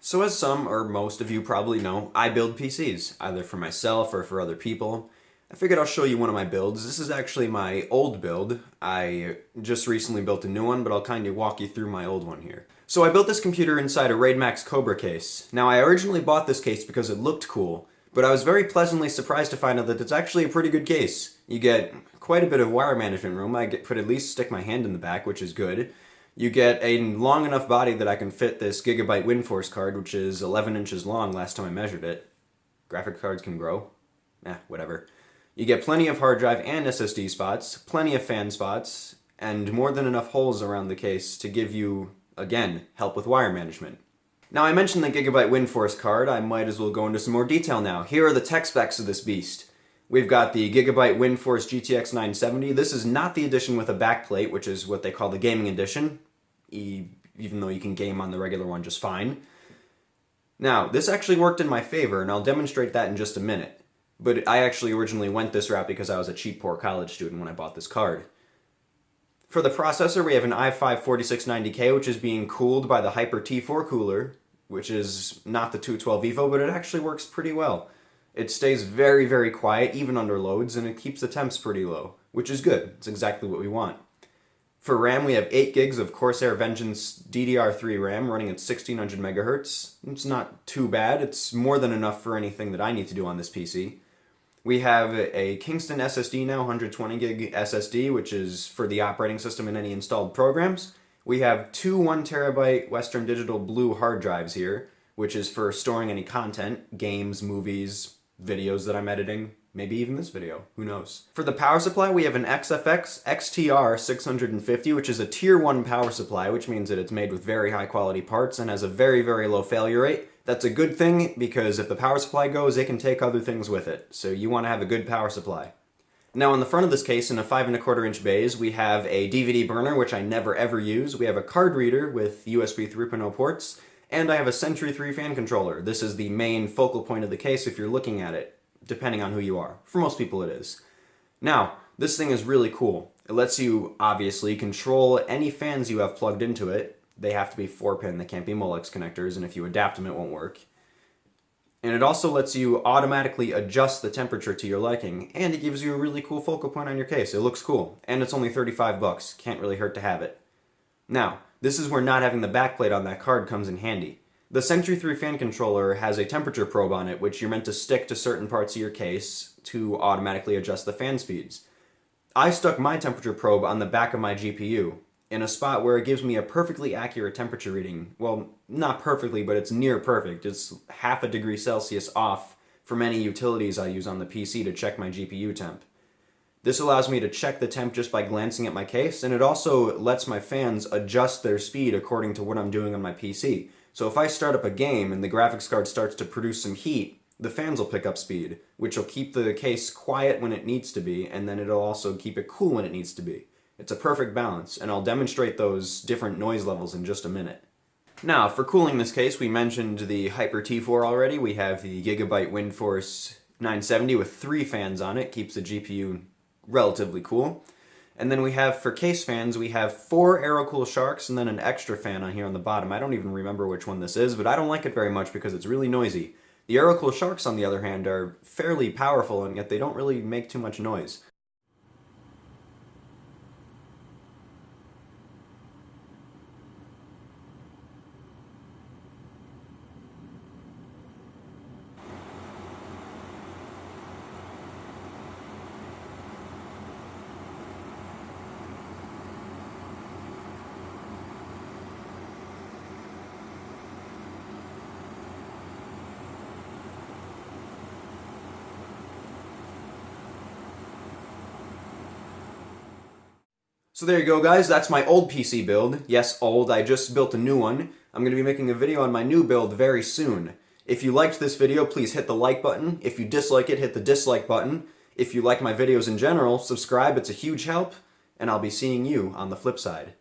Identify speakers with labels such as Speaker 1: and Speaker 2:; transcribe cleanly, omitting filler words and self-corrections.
Speaker 1: So as some or most of you probably know, I build PCs, either for myself or for other people. I figured I'll show you one of my builds. This is actually my old build. I just recently built a new one, but I'll kind of walk you through my old one here. So I built this computer inside a RAID Max Cobra case. Now I originally bought this case because it looked cool, but I was very pleasantly surprised to find out that it's actually a pretty good case. You get quite a bit of wire management room. Could at least stick my hand in the back, which is good. You get a long enough body that I can fit this Gigabyte WindForce card, which is 11 inches long last time I measured it. Graphic cards can grow. Whatever. You get plenty of hard drive and SSD spots, plenty of fan spots, and more than enough holes around the case to give you, again, help with wire management. Now I mentioned the Gigabyte WindForce card, I might as well go into some more detail now. Here are the tech specs of this beast. We've got the Gigabyte WindForce GTX 970. This is not the edition with a backplate, which is what they call the gaming edition, even though you can game on the regular one just fine. Now, this actually worked in my favor, and I'll demonstrate that in just a minute. But I actually originally went this route because I was a cheap, poor college student when I bought this card. For the processor, we have an i5 4690K, which is being cooled by the Hyper T4 cooler, which is not the 212 EVO, but it actually works pretty well. It stays very, very quiet, even under loads, and it keeps the temps pretty low, which is good. It's exactly what we want. For RAM, we have 8 gigs of Corsair Vengeance DDR3 RAM running at 1600 megahertz. It's not too bad. It's more than enough for anything that I need to do on this PC. We have a Kingston SSD now, 120 gig SSD, which is for the operating system and any installed programs. We have two 1 terabyte Western Digital Blue hard drives here, which is for storing any content, games, movies, videos that I'm editing, maybe even this video, who knows. For the power supply, we have an XFX XTR 650, which is a tier 1 power supply, which means that it's made with very high quality parts and has a very, very low failure rate. That's a good thing because if the power supply goes, it can take other things with it. So you want to have a good power supply. Now on the front of this case, in a 5¼ inch bays, we have a DVD burner, which I never ever use. We have a card reader with USB 3.0 ports, and I have a Sentry 3 fan controller. This is the main focal point of the case if you're looking at it, depending on who you are. For most people it is. Now, this thing is really cool. It lets you, obviously, control any fans you have plugged into it. They have to be 4-pin, they can't be Molex connectors, and if you adapt them it won't work. And it also lets you automatically adjust the temperature to your liking, and it gives you a really cool focal point on your case. It looks cool, and it's only 35 bucks. Can't really hurt to have it. Now, this is where not having the backplate on that card comes in handy. The Sentry 3 fan controller has a temperature probe on it, which you're meant to stick to certain parts of your case to automatically adjust the fan speeds. I stuck my temperature probe on the back of my GPU, in a spot where it gives me a perfectly accurate temperature reading. Well, not perfectly, but it's near perfect. It's half a degree Celsius off from any utilities I use on the PC to check my GPU temp. This allows me to check the temp just by glancing at my case, and it also lets my fans adjust their speed according to what I'm doing on my PC. So if I start up a game and the graphics card starts to produce some heat, the fans will pick up speed, which will keep the case quiet when it needs to be, and then it'll also keep it cool when it needs to be. It's a perfect balance, and I'll demonstrate those different noise levels in just a minute. Now, for cooling this case, we mentioned the Hyper T4 already. We have the Gigabyte WindForce 970 with 3 fans on it, keeps the GPU relatively cool. And then we have, for case fans, we have 4 AeroCool Sharks and then an extra fan on here on the bottom. I don't even remember which one this is, but I don't like it very much because it's really noisy. The AeroCool Sharks, on the other hand, are fairly powerful, and yet they don't really make too much noise. So there you go, guys. That's my old PC build. Yes, old. I just built a new one. I'm going to be making a video on my new build very soon. If you liked this video, please hit the like button. If you dislike it, hit the dislike button. If you like my videos in general, subscribe. It's a huge help. And I'll be seeing you on the flip side.